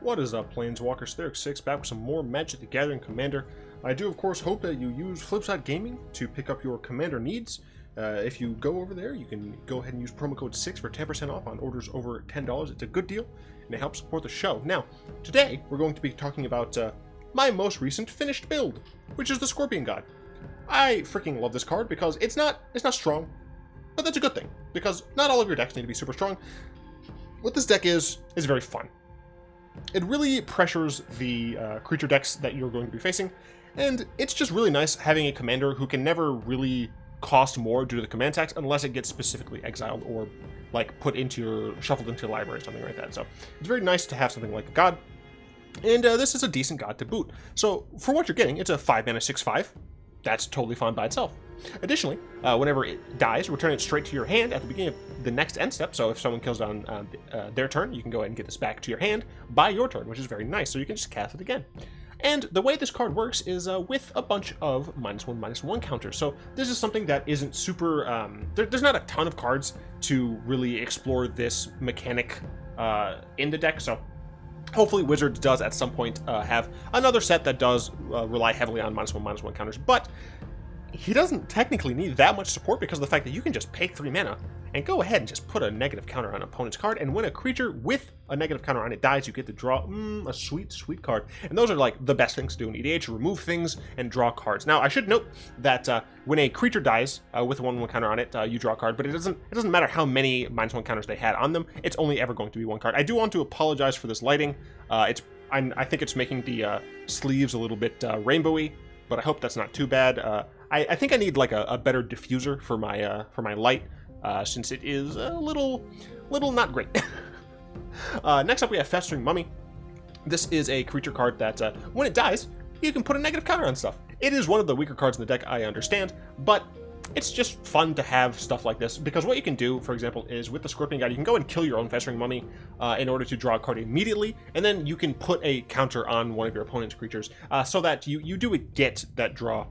What is up, Planeswalker? Sterix6 back with some more Magic the Gathering Commander. I do, of course, hope that you use Flipside Gaming to pick up your Commander needs. If you go over there, you can go ahead and use promo code 6 for 10% off on orders over $10. It's a good deal, and it helps support the show. Now, today, we're going to be talking about my most recent finished build, which is the Scorpion God. I freaking love this card because it's not strong, but that's a good thing, because not all of your decks need to be super strong. What this deck is very fun. It really pressures the creature decks that you're going to be facing, and it's just really nice having a commander who can never really cost more due to the command tax unless it gets specifically exiled or like shuffled into your library or something like that. So it's very nice to have something like a god, and this is a decent god to boot. So for what you're getting, it's a 5-mana 6/5. That's totally fine by itself. Additionally, whenever it dies, return it straight to your hand at the beginning of the next end step. So if someone kills it on their turn, you can go ahead and get this back to your hand by your turn, which is very nice. So you can just cast it again. And the way this card works is with a bunch of -1/-1 counters. So this is something that isn't super... there's not a ton of cards to really explore this mechanic in the deck. So hopefully Wizards does at some point have another set that does rely heavily on -1/-1 counters, but he doesn't technically need that much support because of the fact that you can just pay 3 mana and go ahead and just put a negative counter on an opponent's card, and when a creature with a negative counter on it dies, you get to draw a sweet card. And those are like the best things to do in EDH: remove things and draw cards. Now I should note that when a creature dies with a 1/1 counter on it, you draw a card, but it doesn't matter how many -1 counters they had on them. It's only ever going to be one card. I do want to apologize for this lighting. I think it's making the sleeves a little bit rainbowy, but I hope that's not too bad. I think I need like a better diffuser for my light, since it is a little not great. Next up, we have Festering Mummy. This is a creature card that when it dies, you can put a negative counter on stuff. It is one of the weaker cards in the deck, I understand, but it's just fun to have stuff like this, because what you can do, for example, is with the Scorpion God, you can go and kill your own Festering Mummy in order to draw a card immediately, and then you can put a counter on one of your opponent's creatures so that you do get that draw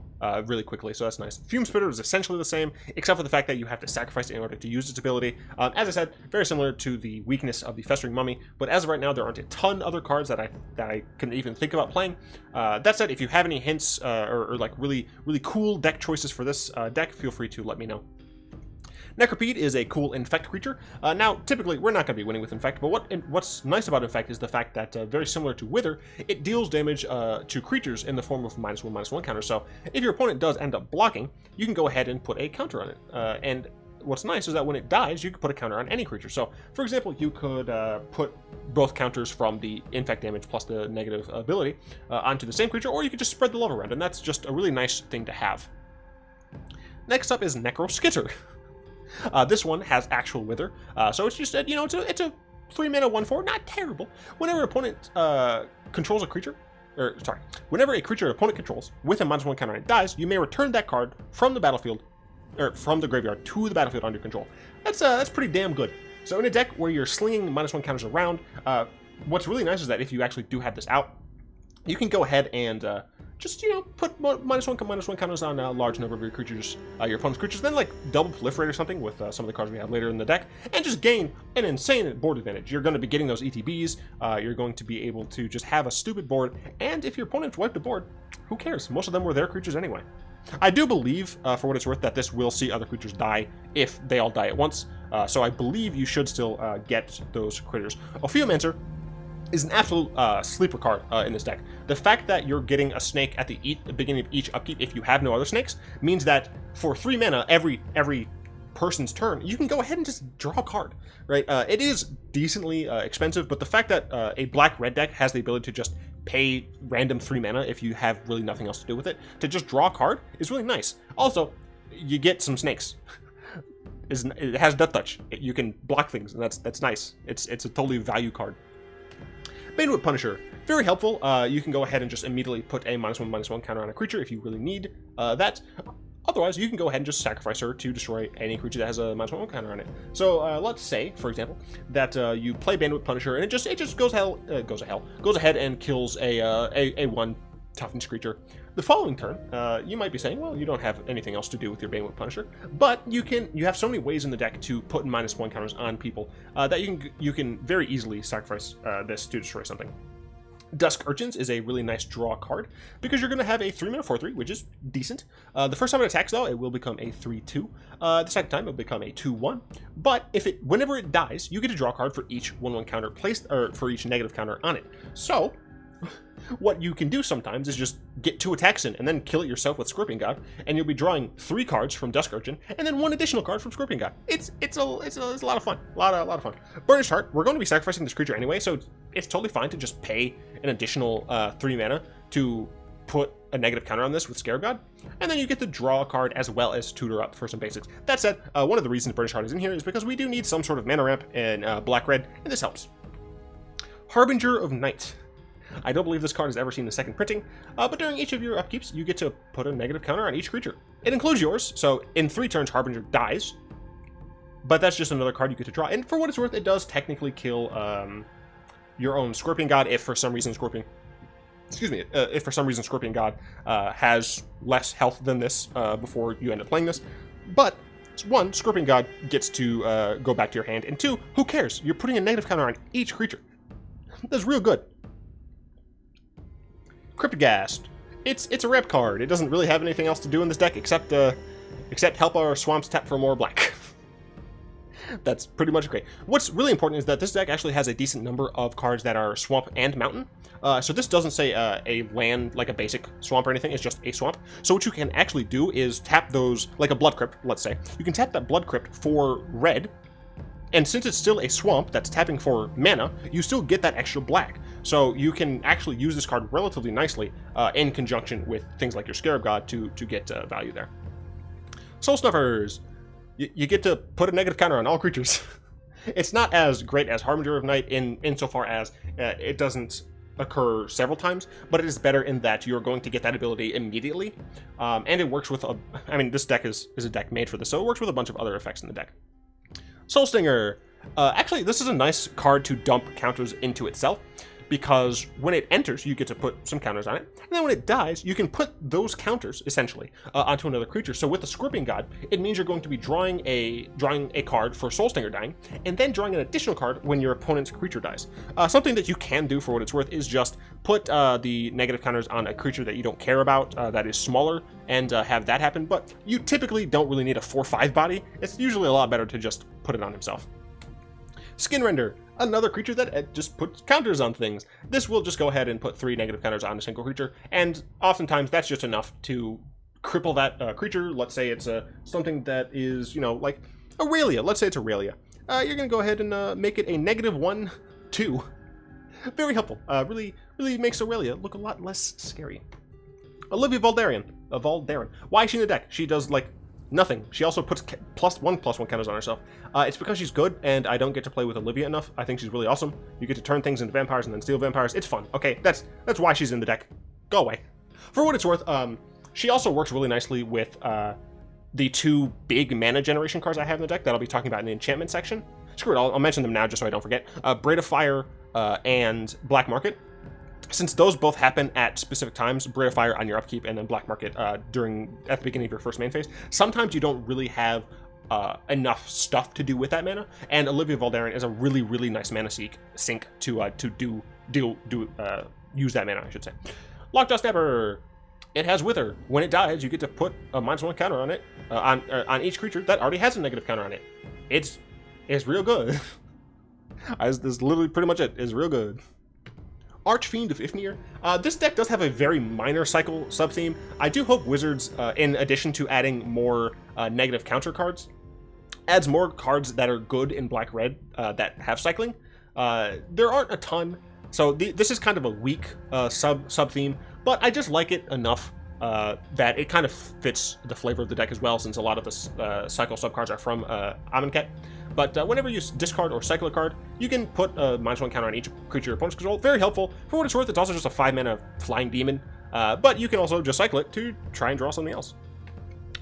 really quickly, so that's nice. Fume Spitter is essentially the same, except for the fact that you have to sacrifice it in order to use its ability. As I said, very similar to the weakness of the Festering Mummy, but as of right now, there aren't a ton other cards that I can even think about playing. That said, if you have any hints or like really cool deck choices for this deck, feel free to let me know. Necropede is a cool Infect creature. Now, typically, we're not going to be winning with Infect, but what's nice about Infect is the fact that, very similar to Wither, it deals damage to creatures in the form of -1/-1 counter. So if your opponent does end up blocking, you can go ahead and put a counter on it. And what's nice is that when it dies, you can put a counter on any creature. So, for example, you could put both counters from the Infect damage plus the negative ability onto the same creature, or you could just spread the love around, and that's just a really nice thing to have. Next up is Necroskitter. This one has actual Wither, so it's just it's a 3-mana 1/4, not terrible. Whenever an opponent controls a creature, whenever a creature an opponent controls with a -1 counter and it dies, you may return that card from the battlefield, or from the graveyard to the battlefield under control. That's pretty damn good. So in a deck where you're slinging -1 counters around, what's really nice is that if you actually do have this out, you can go ahead and just, put -1/-1 counters on a large number of your creatures, your opponent's creatures, then like double proliferate or something with some of the cards we have later in the deck, and just gain an insane board advantage. You're going to be getting those ETBs, you're going to be able to just have a stupid board, and if your opponent wiped the board, who cares? Most of them were their creatures anyway. I do believe, for what it's worth, that this will see other creatures die if they all die at once, so I believe you should still get those critters. Ophiomancer is an absolute sleeper card in this deck. The fact that you're getting a snake at the beginning of each upkeep if you have no other snakes means that for 3 mana every person's turn, you can go ahead and just draw a card, right? It is decently expensive, but the fact that a black-red deck has the ability to just pay random 3 mana if you have really nothing else to do with it, to just draw a card is really nice. Also, you get some snakes. It has Death Touch. You can block things, and that's nice. It's a totally value card. Banewhip Punisher, very helpful. You can go ahead and just immediately put a -1/-1 counter on a creature if you really need that. Otherwise, you can go ahead and just sacrifice her to destroy any creature that has a -1/-1 counter on it. So let's say, for example, that you play Banewhip Punisher and it just goes ahead and kills a 1 toughness creature. The following turn, you might be saying, well, you don't have anything else to do with your Banewhip Punisher, but you have so many ways in the deck to put -1 counters on people that you can very easily sacrifice this to destroy something. Dusk Urchins is a really nice draw card because you're going to have a 3-mana 4/3, which is decent. The first time it attacks, though, it will become a 3/2. The second time, it'll become a 2/1. But whenever it dies, you get to draw a card for each 1/1 counter placed, or for each negative counter on it. So, what you can do sometimes is just get 2 attacks in and then kill it yourself with Scorpion God, and you'll be drawing 3 cards from Dusk Urchin and then 1 additional card from Scorpion God. It's a lot of fun. A lot of fun. Burnished Heart, we're going to be sacrificing this creature anyway, so it's totally fine to just pay an additional 3 mana to put a negative counter on this with Scarab God, and then you get to draw a card as well as tutor up for some basics. That said, one of the reasons Burnished Heart is in here is because we do need some sort of mana ramp in black-red, and this helps. Harbinger of Night. I don't believe this card has ever seen a second printing, but during each of your upkeeps, you get to put a negative counter on each creature. It includes yours, so in 3 turns, Harbinger dies, but that's just another card you get to draw. And for what it's worth, it does technically kill your own Scorpion God if for some reason Scorpion God has less health than this before you end up playing this. But 1, Scorpion God gets to go back to your hand, and 2, who cares? You're putting a negative counter on each creature. That's real good. Cryptogast. It's a ramp card. It doesn't really have anything else to do in this deck except help our swamps tap for more black. That's pretty much great. What's really important is that this deck actually has a decent number of cards that are swamp and mountain. So this doesn't say a land like a basic swamp or anything. It's just a swamp. So what you can actually do is tap those, like a Blood Crypt, let's say. You can tap that Blood Crypt for red, and since it's still a swamp that's tapping for mana, you still get that extra black. So you can actually use this card relatively nicely in conjunction with things like your Scarab God to get value there. Soul Snuffers. You get to put a negative counter on all creatures. It's not as great as Harbinger of Night insofar as it doesn't occur several times, but it is better in that you're going to get that ability immediately. And it works with this deck is a deck made for this, so it works with a bunch of other effects in the deck. Soul Stinger. Actually, this is a nice card to dump counters into itself, because when it enters, you get to put some counters on it, and then when it dies, you can put those counters, essentially, onto another creature. So with the Scorpion God, it means you're going to be drawing a card for Soul Stinger dying, and then drawing an additional card when your opponent's creature dies. Something that you can do for what it's worth is just put the negative counters on a creature that you don't care about, that is smaller, and have that happen, but you typically don't really need a 4/5 body. It's usually a lot better to just put it on himself. Skinrender, another creature that just puts counters on things. This will just go ahead and put 3 negative counters on a single creature, and oftentimes that's just enough to cripple that creature. Let's say it's something that is, like Aurelia. Let's say it's Aurelia. You're going to go ahead and make it a -1/2. Very helpful. Really makes Aurelia look a lot less scary. Olivia Voldaren. Why is she in the deck? She does, nothing. She also puts +1/+1 counters on herself. It's because she's good, and I don't get to play with Olivia enough. I think she's really awesome. You get to turn things into vampires and then steal vampires. It's fun. Okay, that's why she's in the deck. Go away. For what it's worth, she also works really nicely with the 2 big mana generation cards I have in the deck that I'll be talking about in the enchantment section. Screw it, I'll mention them now just so I don't forget. Braid of Fire and Black Market. Since those both happen at specific times, Braid of Fire on your upkeep and then Black Market at the beginning of your first main phase, sometimes you don't really have enough stuff to do with that mana, and Olivia Voldaren is a really nice mana sink to use that mana, I should say. Lockjaw Stabber. It has Wither. When it dies, you get to put a -1 counter on it on each creature that already has a negative counter on it. It's real good. This is literally pretty much it. It's real good. Archfiend of Ifnir. This deck does have a very minor cycle sub-theme. I do hope Wizards, in addition to adding more negative counter cards, adds more cards that are good in black-red that have cycling. There aren't a ton, so this is kind of a weak sub-theme, but I just like it enough that it kind of fits the flavor of the deck as well, since a lot of the cycle sub-cards are from Amonkhet. But whenever you discard or cycle a card, you can put a -1 counter on each creature your opponents control. Very helpful. For what it's worth, it's also just a 5 mana flying demon. But you can also just cycle it to try and draw something else.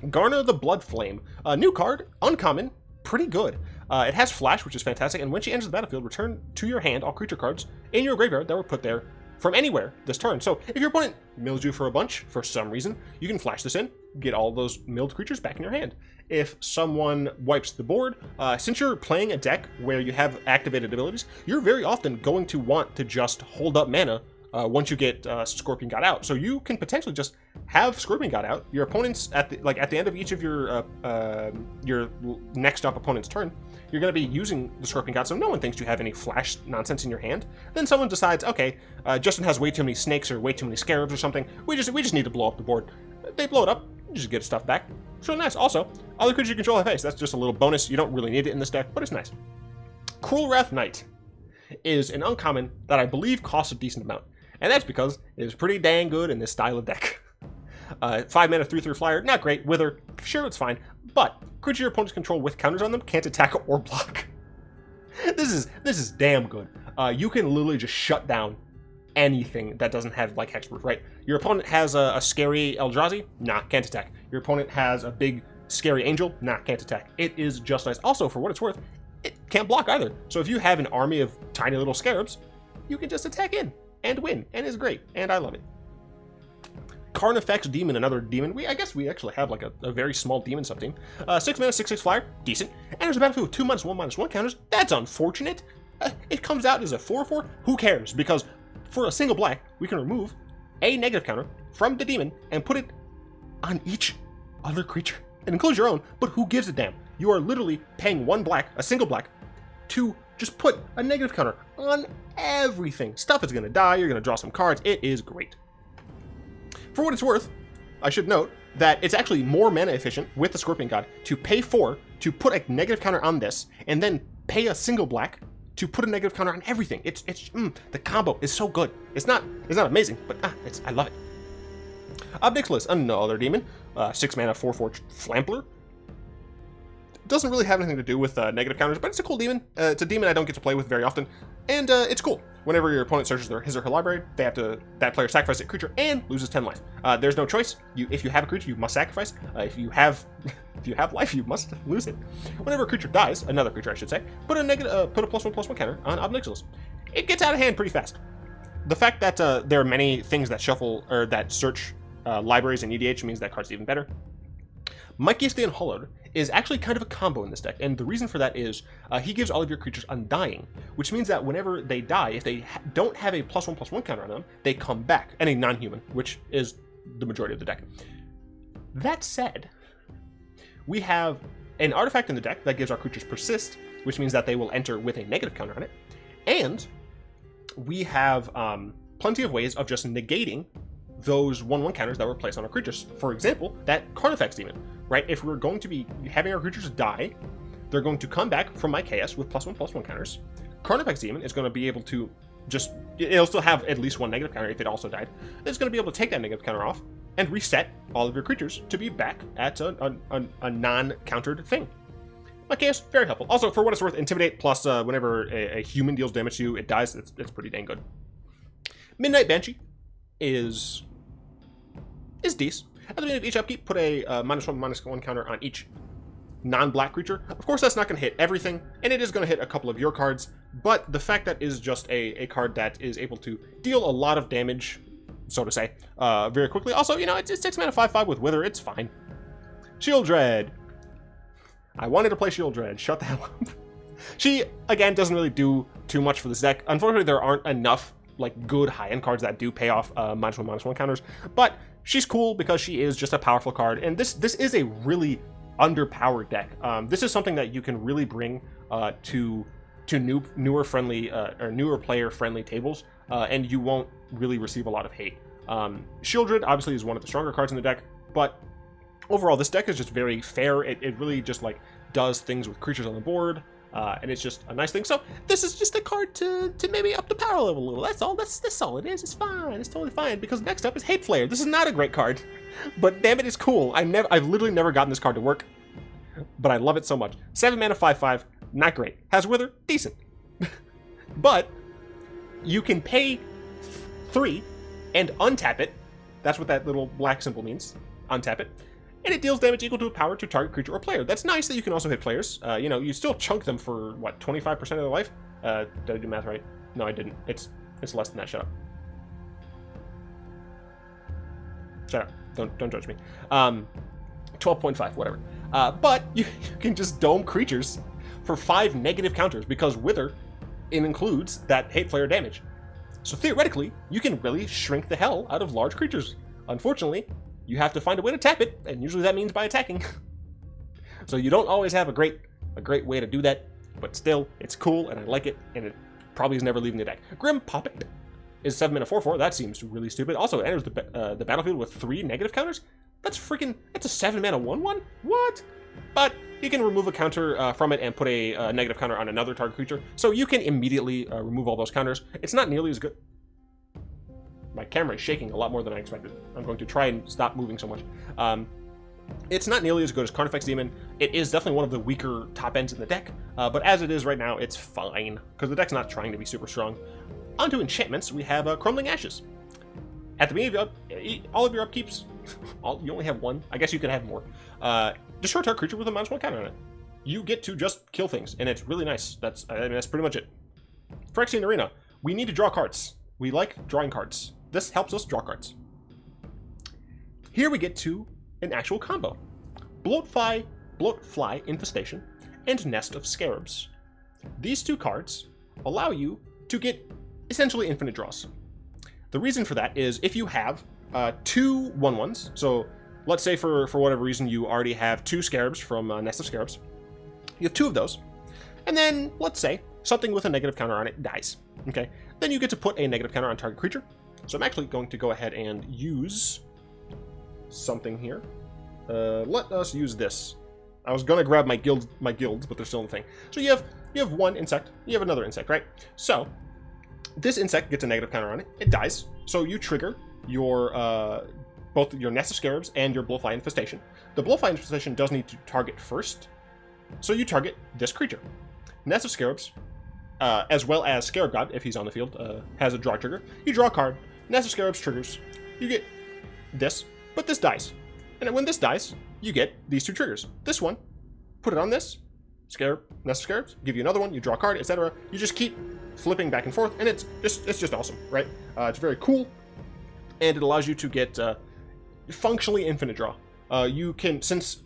Garner the Blood Flame. A new card, uncommon, pretty good. It has Flash, which is fantastic, and when she enters the battlefield, return to your hand all creature cards in your graveyard that were put there from anywhere this turn. So if your opponent mills you for a bunch for some reason, you can flash this in, get all those milled creatures back in your hand. If someone wipes the board, since you're playing a deck where you have activated abilities, you're very often going to want to just hold up mana once you get Scorpion God out. So you can potentially just have Scorpion God out. Your opponents at the end of each of your next up opponent's turn, you're going to be using the Scorpion God, so no one thinks you have any flash nonsense in your hand. Then someone decides, okay, Justin has way too many snakes or way too many scarabs or something. We just need to blow up the board. They blow it up. You just get stuff back. It's really nice. Also, other creatures you control have haste. That's just a little bonus. You don't really need it in this deck, but it's nice. Cruel Wrath Knight is an uncommon that I believe costs a decent amount, and that's because it is pretty dang good in this style of deck. 5 mana 3/3 flyer, not great. Wither, sure, it's fine, but creature your opponents control with counters on them can't attack or block. This is damn good. You can literally just shut down anything that doesn't have like hexproof, right? Your opponent has a scary Eldrazi, nah, can't attack. Your opponent has a big scary angel, nah, can't attack. It is just nice. Also, for what it's worth, it can't block either. So if you have an army of tiny little scarabs, you can just attack in and win, and it's great, and I love it. Carnifex Demon, another demon. I guess we actually have like a very small demon sub-team. 6 mana, 6/6 flyer, decent. And there's a battlefield with 2 -1/-1 counters. That's unfortunate. It comes out as a 4/4. Who cares? Because for a single black, we can remove a negative counter from the demon and put it on each other creature. It includes your own, but who gives a damn? You are literally paying 1 black, a single black, to just put a negative counter on everything. Stuff is going to die. You're going to draw some cards. It is great. For what it's worth, I should note that it's actually more mana efficient with the Scorpion God to pay 4 to put a negative counter on this, and then pay a single black to put a negative counter on everything. The combo is so good. It's not amazing, but I love it. Decklist, another demon, 6 mana 4/4 Flampler. Doesn't really have anything to do with negative counters, but it's a cool demon. It's a demon I don't get to play with very often, and it's cool. Whenever your opponent searches his or her library, that player sacrifices a creature and loses 10 life. There's no choice. If you have a creature, you must sacrifice. If you have life, you must lose it. Whenever a creature dies, another creature I should say, put a +1/+1 counter on Decklist. It gets out of hand pretty fast. The fact that there are many things that shuffle or that search libraries in EDH means that card's even better. Mightiest the Unhallowed is actually kind of a combo in this deck, and the reason for that is he gives all of your creatures Undying, which means that whenever they die, if they don't have a +1/+1 counter on them, they come back, and a non-human, which is the majority of the deck. That said, we have an artifact in the deck that gives our creatures Persist, which means that they will enter with a negative counter on it, and we have plenty of ways of just negating those 1/1 counters that were placed on our creatures. For example, that Carnifex Demon, right? If we're going to be having our creatures die, they're going to come back from my chaos with +1/+1 counters. Carnifex Demon is going to be able to it'll still have at least 1 negative counter if it also died. It's going to be able to take that negative counter off and reset all of your creatures to be back at a non-countered thing. My chaos, very helpful. Also, for what it's worth, Intimidate plus whenever a human deals damage to you, it dies. It's pretty dang good. Midnight Banshee is decent. At the beginning of each upkeep, put a -1/-1 counter on each non-black creature. Of course, that's not going to hit everything, and it is going to hit a couple of your cards, but the fact that is just a card that is able to deal a lot of damage, so to say, very quickly. Also, it's 6 mana 5/5 with Wither. It's fine. Shield Dread. I wanted to play Shield Dread. Shut the hell up. She, again, doesn't really do too much for this deck. Unfortunately, there aren't enough good high-end cards that do pay off -1/-1 counters, but she's cool because she is just a powerful card, and this is a really underpowered deck. This is something that you can really bring to newer player friendly tables, and you won't really receive a lot of hate. Shieldred obviously is one of the stronger cards in the deck, but overall this deck is just very fair. It really just does things with creatures on the board. And it's just a nice thing. So this is just a card to maybe up the power level a little. That's all. That's all it is. It's fine. It's totally fine. Because next up is Hate Flare. This is not a great card, but damn it, it's cool. I've literally never gotten this card to work, but I love it so much. 7 mana 5/5, not great. Has Wither, decent, but you can pay 3 and untap it. That's what that little black symbol means. Untap it. And it deals damage equal to a power to target creature or player. That's nice that you can also hit players. You still chunk them for, 25% of their life? Did I do math right? No, I didn't. It's less than that. Shut up. Shut up. Don't judge me. 12.5, whatever. But you can just dome creatures for 5 negative counters because Wither includes that Hate Flare damage. So theoretically, you can really shrink the hell out of large creatures. Unfortunately, you have to find a way to tap it, and usually that means by attacking. So you don't always have a great way to do that, but still, it's cool, and I like it, and it probably is never leaving the deck. Grim Poppet is 7 mana 4/4. That seems really stupid. Also, it enters the battlefield with 3 negative counters. That's a 7 mana 1/1? What? But you can remove a counter from it and put a negative counter on another target creature, so you can immediately remove all those counters. It's not nearly as good. My camera is shaking a lot more than I expected. I'm going to try and stop moving so much. It's not nearly as good as Carnifex Demon. It is definitely one of the weaker top ends in the deck, but as it is right now, it's fine, because the deck's not trying to be super strong. Onto enchantments, we have Crumbling Ashes. At the beginning of all of your upkeeps, you only have one. I guess you could have more. Destroy target creature with a -1 counter on it. You get to just kill things, and it's really nice. That's pretty much it. Phyrexian Arena, we need to draw cards. We like drawing cards. This helps us draw cards. Here we get to an actual combo. Bloatfly Infestation and Nest of Scarabs. These 2 cards allow you to get essentially infinite draws. The reason for that is if you have 2 1/1s, so let's say for whatever reason you already have 2 Scarabs from Nest of Scarabs, you have 2 of those, and then let's say something with a negative counter on it dies, okay? Then you get to put a negative counter on target creature. So I'm actually going to go ahead and use something here. Let us use this. I was gonna grab my guilds, but they're still in the thing. So you have one insect, you have another insect, right? So this insect gets a negative counter on it. It dies. So you trigger your both your Nest of Scarabs and your Bloatfly Infestation. The Bloatfly Infestation does need to target first, so you target this creature. Nest of Scarabs, as well as Scarab God, if he's on the field, has a draw trigger. You draw a card. Nest of Scarabs triggers. You get this, but this dies. And when this dies, you get these 2 triggers. This one, put it on this, Nest of Scarabs, give you another one, you draw a card, etc. You just keep flipping back and forth, and it's just awesome, right? It's very cool, and it allows you to get functionally infinite draw. You can, since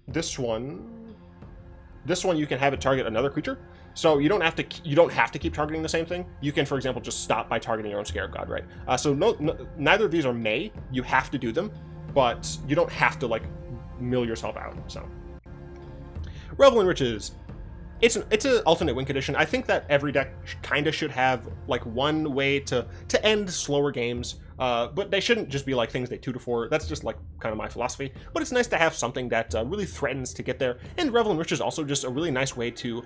this one you can have it target another creature, so you don't have to keep targeting the same thing. You can, for example, just stop by targeting your own Scarab God, right? So neither of these are may. You have to do them, but you don't have to like mill yourself out. So Revel in Riches. It's an alternate win condition. I think that every deck kind of should have like one way to end slower games, but they shouldn't just be like things they 2-4. That's just like kind of my philosophy. But it's nice to have something that really threatens to get there. And Revel in Riches is also just a really nice way to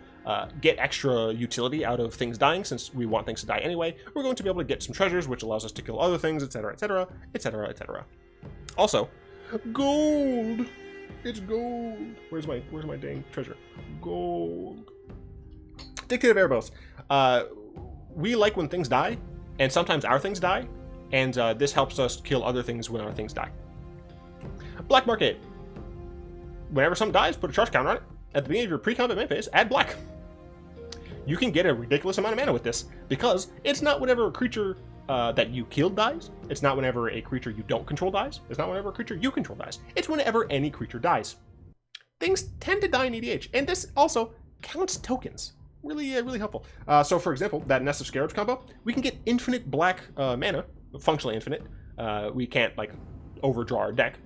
get extra utility out of things dying, since we want things to die anyway. We're going to be able to get some treasures, which allows us to kill other things, etc., etc., etc., etc. Also, gold. It's gold. Where's my dang treasure? Gold. Dictative Erebos. We like when things die, and sometimes our things die, and this helps us kill other things when our things die. Black Market. Whenever something dies, put a charge counter on it. At the beginning of your pre-combat main phase, add black. You can get a ridiculous amount of mana with this, because it's not whenever a creature that you killed dies. It's not whenever a creature you don't control dies. It's not whenever a creature you control dies. It's whenever any creature dies. Things tend to die in EDH, and this also counts tokens. Really helpful. So for example, that Nest of Scarabs combo, we can get infinite black mana, functionally infinite. We can't like overdraw our deck,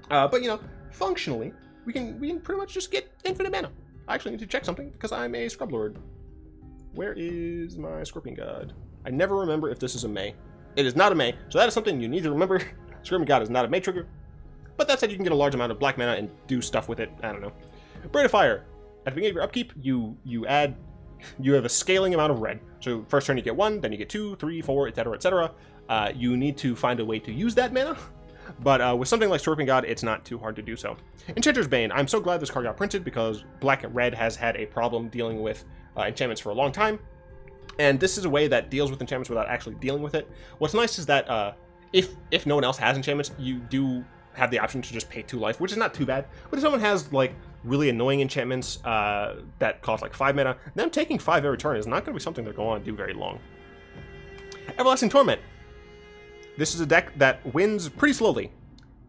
but you know, functionally, we can pretty much just get infinite mana. I actually need to check something because I'm a Scrub Lord. Where is my Scorpion God? I never remember if this is a May. It is not a May, so that is something you need to remember. Scorpion God is not a May trigger. But that said, you can get a large amount of black mana and do stuff with it. I don't know. Braid of Fire. At the beginning of your upkeep, you have a scaling amount of red. So first turn you get 1, then you get 2, 3, 4, etc., etc. You need to find a way to use that mana. But with something like Scorpion God, it's not too hard to do so. Enchanter's Bane. I'm so glad this card got printed because Black and Red has had a problem dealing with enchantments for a long time. And this is a way that deals with enchantments without actually dealing with it. What's nice is that if no one else has enchantments, you do have the option to just pay 2 life, which is not too bad. But if someone has like really annoying enchantments that cost like 5 mana, them taking 5 every turn is not going to be something they're going to do very long. Everlasting Torment. This is a deck that wins pretty slowly.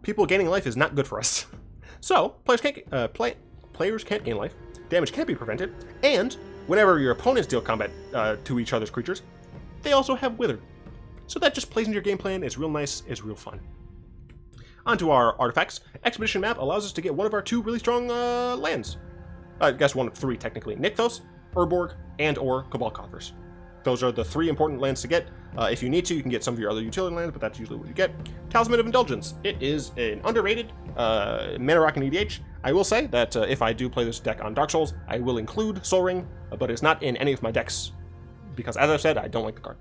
People gaining life is not good for us. So players can't gain life. Damage can't be prevented, and whenever your opponents deal combat to each other's creatures, they also have Wither. So that just plays into your game plan. It's real nice. It's real fun. Onto our artifacts. Expedition map allows us to get one of our 2 really strong lands. I guess one of 3 technically. Nykthos, Urborg, and or Cabal Coffers. Those are the 3 important lands to get. If you need to, you can get some of your other utility lands, but that's usually what you get. Talisman of Indulgence. It is an underrated mana rock and EDH. I will say that if I do play this deck on Dark Souls, I will include Sol Ring, but it's not in any of my decks, because as I've said, I don't like the card.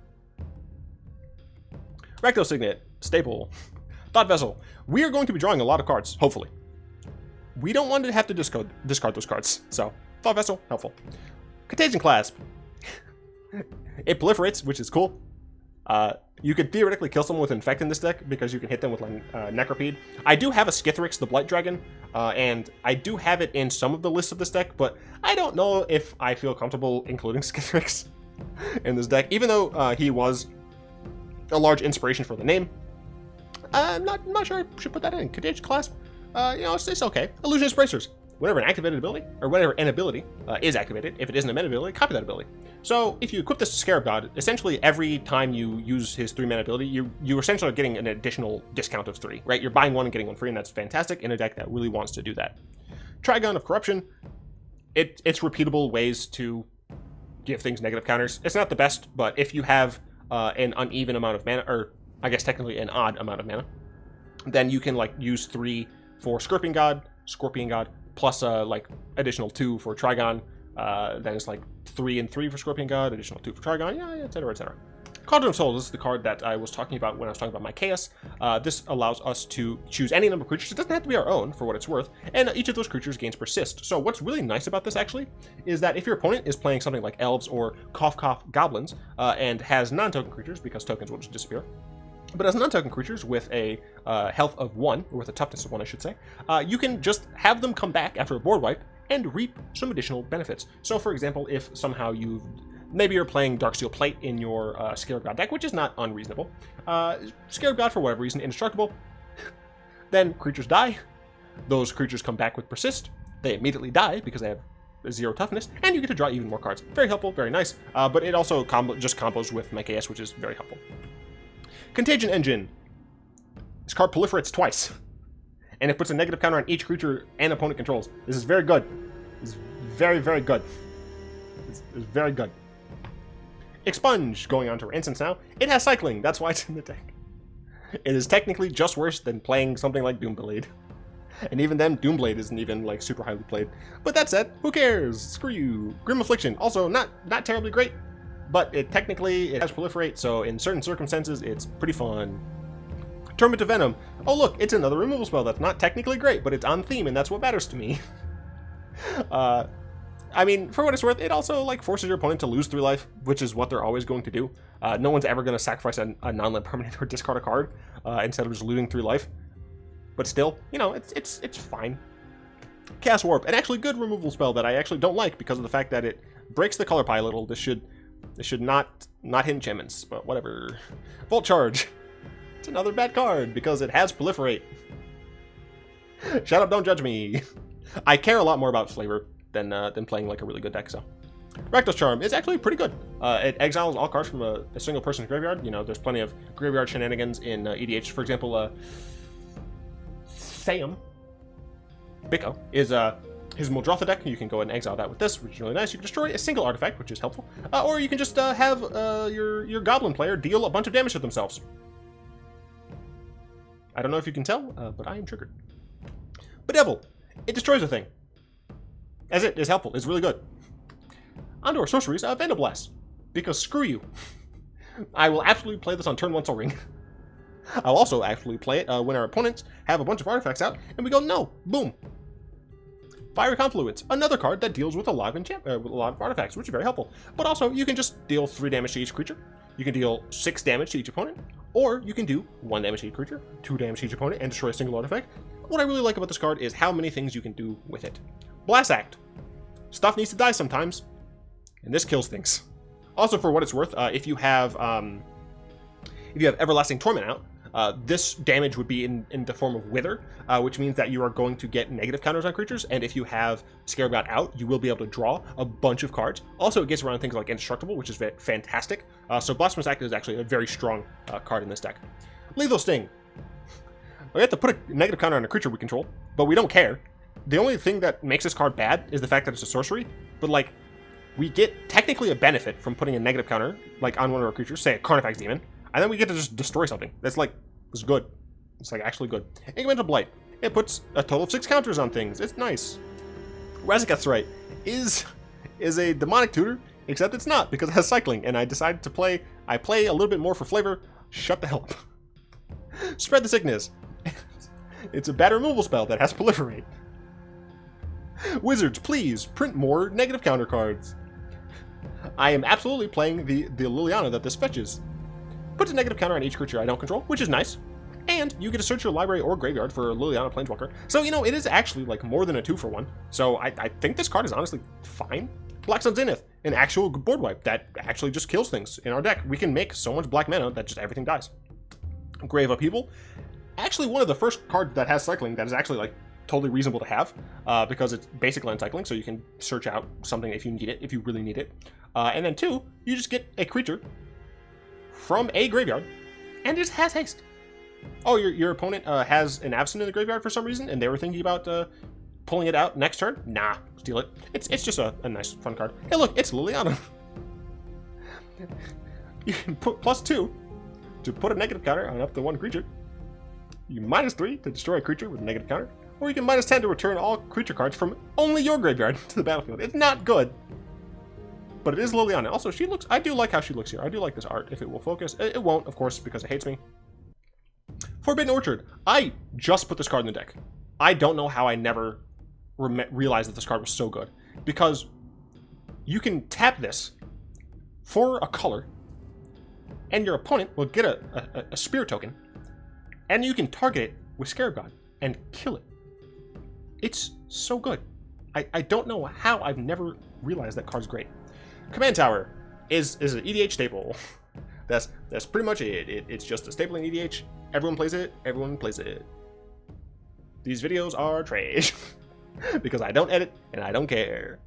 Rakdos Signet, staple. Thought Vessel. We are going to be drawing a lot of cards, hopefully. We don't want to have to discard those cards, so Thought Vessel, helpful. Contagion Clasp. It proliferates, which is cool. You could theoretically kill someone with Infect in this deck because you can hit them with Necropede. I do have a Skithrix, the Blight Dragon, and I do have it in some of the lists of this deck, but I don't know if I feel comfortable including Skithrix in this deck, even though he was a large inspiration for the name. I'm not sure I should put that in. Contagion Clasp, it's okay. Illusionist Bracers. Whenever an activated ability, or whenever an ability is activated, if it isn't a meta ability, copy that ability. So if you equip this to Scarab God, essentially every time you use his 3-mana ability, you essentially are getting an additional discount of 3, right? You're buying 1 and getting 1 free, and that's fantastic in a deck that really wants to do that. Trigon of Corruption, it's repeatable ways to give things negative counters. It's not the best, but if you have an uneven amount of mana, or I guess technically an odd amount of mana, then you can use 3 for Scorpion God, plus additional 2 for Trigon. Then it's 3 and 3 for Scorpion God, additional 2 for Trigon, yeah, etc, etc. Cauldron of Souls, this is the card that I was talking about when I was talking about my Chaos. This allows us to choose any number of creatures. It doesn't have to be our own, for what it's worth, and each of those creatures gains Persist. So what's really nice about this, actually, is that if your opponent is playing something like Elves or Cough Goblins, and has non-token creatures, because tokens will just disappear, but as non-token creatures with a health of 1, or with a toughness of 1, I should say, you can just have them come back after a board wipe and reap some additional benefits. So, for example, if somehow maybe you're playing Darksteel Plate in your Scarab God deck, which is not unreasonable. Scarab God, for whatever reason, indestructible. Then creatures die. Those creatures come back with Persist. They immediately die because they have 0 toughness, and you get to draw even more cards. Very helpful, very nice. But it also just combos with my KS, which is very helpful. Contagion Engine. This card proliferates twice, and it puts a negative counter on each creature and opponent controls. This is very good. This is very, very good. It's very good. Expunge, going on to our instance now. It has cycling, that's why it's in the deck. It is technically just worse than playing something like Doomblade. And even then, Doomblade isn't even super highly played. But that said, who cares? Screw you. Grim Affliction, also not terribly great, but it has proliferate, so in certain circumstances, it's pretty fun. Torment of Venom. Oh look, it's another removal spell that's not technically great, but it's on theme, and that's what matters to me. I mean, for what it's worth, it also forces your opponent to lose 3 life, which is what they're always going to do. No one's ever going to sacrifice a non-land permanent or discard a card instead of just losing 3 life. But still, it's fine. Cast Warp, an actually good removal spell that I actually don't like because of the fact that it breaks the color pie a little. This should not hit enchantments, but whatever. Volt Charge. It's another bad card because it has Proliferate. Shut up, don't judge me. I care a lot more about flavor than playing a really good deck, so. Rakdos Charm is actually pretty good. It exiles all cards from a single person's graveyard. There's plenty of graveyard shenanigans in EDH. For example, Sam Biko is his Muldrotha deck. You can go ahead and exile that with this, which is really nice. You can destroy a single artifact, which is helpful. Or you can just have your Goblin player deal a bunch of damage to themselves. I don't know if you can tell, but I am triggered. Bedevil. It destroys a thing. As it is helpful. It's really good. Onto our sorceries, Vandablast. Because screw you. I will absolutely play this on turn 1 Sol Ring. I'll also actually play it when our opponents have a bunch of artifacts out, and we go, no, boom. Fiery Confluence, another card that deals with a lot of artifacts, which is very helpful. But also, you can just deal 3 damage to each creature. You can deal 6 damage to each opponent, or you can do 1 damage to each creature, 2 damage to each opponent, and destroy a single artifact. What I really like about this card is how many things you can do with it. Blast Act. Stuff needs to die sometimes, and this kills things. Also, for what it's worth, if you have Everlasting Torment out, this damage would be in the form of Wither, which means that you are going to get negative counters on creatures, and if you have Scarab out, you will be able to draw a bunch of cards. Also, it gets around things like Indestructible, which is fantastic, So Blasphemous Act is actually a very strong card in this deck. Lethal Sting. We have to put a negative counter on a creature we control, but we don't care. The only thing that makes this card bad is the fact that it's a sorcery, but like, we get technically a benefit from putting a negative counter, like on one of our creatures, say a Carnifex Demon, and then we get to just destroy something. That's like, it's good. It's like actually good. Incremental Blight. It puts a total of 6 counters on things. It's nice. Razaketh's Right is a demonic tutor, except it's not, because it has cycling, and I decided to play a little bit more for flavor. Shut the hell up. Spread the Sickness. It's a bad removal spell that has Proliferate. Wizards, please print more negative counter cards. I am absolutely playing the Liliana that this fetches. Puts a negative counter on each creature I don't control, which is nice. And you get to search your library or graveyard for a Liliana Planeswalker. So, you know, it is actually like more than a 2-for-1. So I think this card is honestly fine. Black Sun Zenith, an actual board wipe that actually just kills things in our deck. We can make so much black mana that just everything dies. Grave Upheaval. Actually one of the first cards that has cycling that is actually like totally reasonable to have, because it's basic land cycling, so you can search out something if you need it, if you really need it. And then 2, you just get a creature from a graveyard, and it has haste. Oh, your opponent has an Abzan in the graveyard for some reason, and they were thinking about pulling it out next turn? Nah, steal it. It's just a nice, fun card. Hey look, it's Liliana. You can put +2 to put a negative counter on up to 1 creature. You -3 to destroy a creature with a negative counter. Or you can -10 to return all creature cards from only your graveyard to the battlefield. It's not good. But it is Liliana. Also, she looks... I do like how she looks here. I do like this art, if it will focus. It won't, of course, because it hates me. Forbidden Orchard. I just put this card in the deck. I don't know how I never realized that this card was so good. Because you can tap this for a color, and your opponent will get a spear token, and you can target it with Scarab God and kill it. It's so good. I don't know how I've never realized that card's great. Command Tower is an EDH staple. That's pretty much it. It's just a staple in EDH. Everyone plays it. Everyone plays it. These videos are trash because I don't edit and I don't care.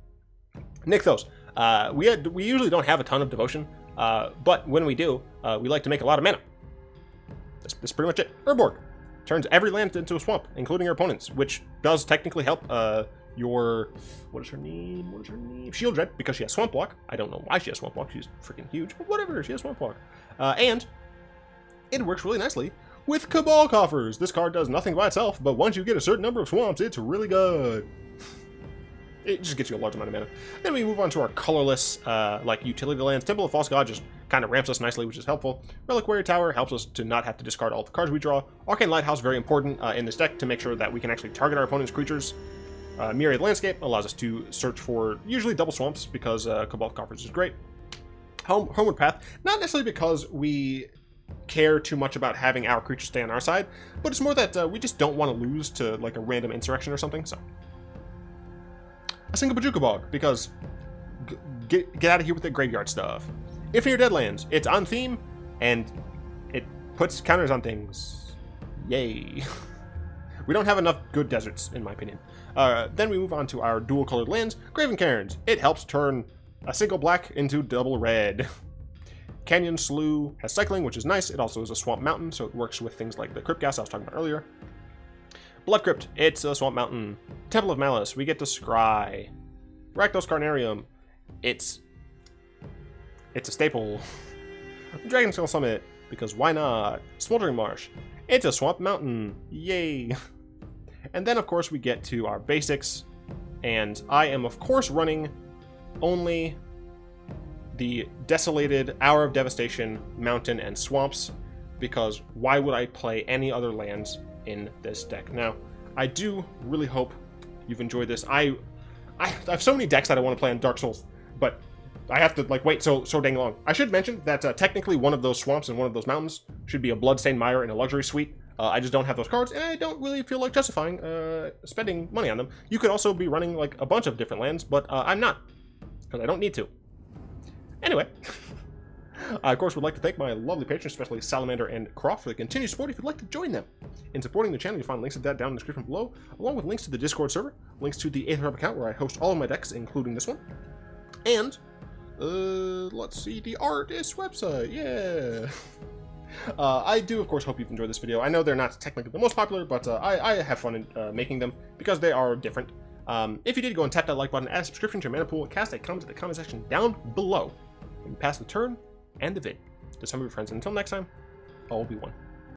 Nykthos. We usually don't have a ton of devotion, but when we do, we like to make a lot of mana. That's pretty much it. Urborg turns every land into a swamp, including your opponent's, which does technically help your... What is her name? Shield Dread, because she has Swamp Walk. I don't know why she has Swamp Walk. She's freaking huge, but whatever. She has Swamp Walk. And it works really nicely with Cabal Coffers. This card does nothing by itself, but once you get a certain number of swamps, it's really good. It just gets you a large amount of mana. Then we move on to our colorless, like utility lands. Temple of False God just kind of ramps us nicely, which is helpful. Reliquary Tower helps us to not have to discard all the cards we draw. Arcane Lighthouse, very important in this deck to make sure that we can actually target our opponent's creatures. Myriad Landscape allows us to search for usually double swamps because Cabal Coffers is great. Homeward Path, not necessarily because we care too much about having our creatures stay on our side, but it's more that we just don't want to lose to like a random insurrection or something, so. A single Bajuka Bog, because get out of here with the graveyard stuff. Infinite Deadlands, it's on theme, and it puts counters on things. Yay. We don't have enough good deserts, in my opinion. Then we move on to our dual-colored lands. Graven Cairns, it helps turn a single black into double red. Canyon Slough has cycling, which is nice. It also is a swamp mountain, so it works with things like the Crypt Gas I was talking about earlier. Blood Crypt, it's a swamp mountain. Temple of Malice, we get to scry. Rakdos Carnarium, it's a staple. Dragon Skull Summit, because why not? Smoldering Marsh, it's a swamp mountain. Yay. And then, of course, we get to our basics. And I am, of course, running only the Desolated, Hour of Devastation, Mountain, and Swamps, because why would I play any other lands in this deck? Now, I do really hope you've enjoyed this. I have so many decks that I want to play on Dark Souls, but I have to like wait so dang long. I should mention that technically one of those swamps and one of those mountains should be a Bloodstained Mire in a luxury suite. I just don't have those cards, and I don't really feel like justifying spending money on them. You could also be running like a bunch of different lands, but I'm not, because I don't need to. Anyway, I, of course, would like to thank my lovely patrons, especially Salamander and Croft, for the continued support. If you'd like to join them in supporting the channel, you'll find links to that down in the description below, along with links to the Discord server, links to the Aetherhub account where I host all of my decks, including this one, and Let's see, the artist website, yeah. I do, of course, hope you've enjoyed this video. I know they're not technically the most popular, but I have fun in making them because they are different. If you did, go and tap that like button, add a subscription to your mana pool, and cast a comment in the comment section down below. And pass the turn and the vid to some of your friends. And until next time, all will be one.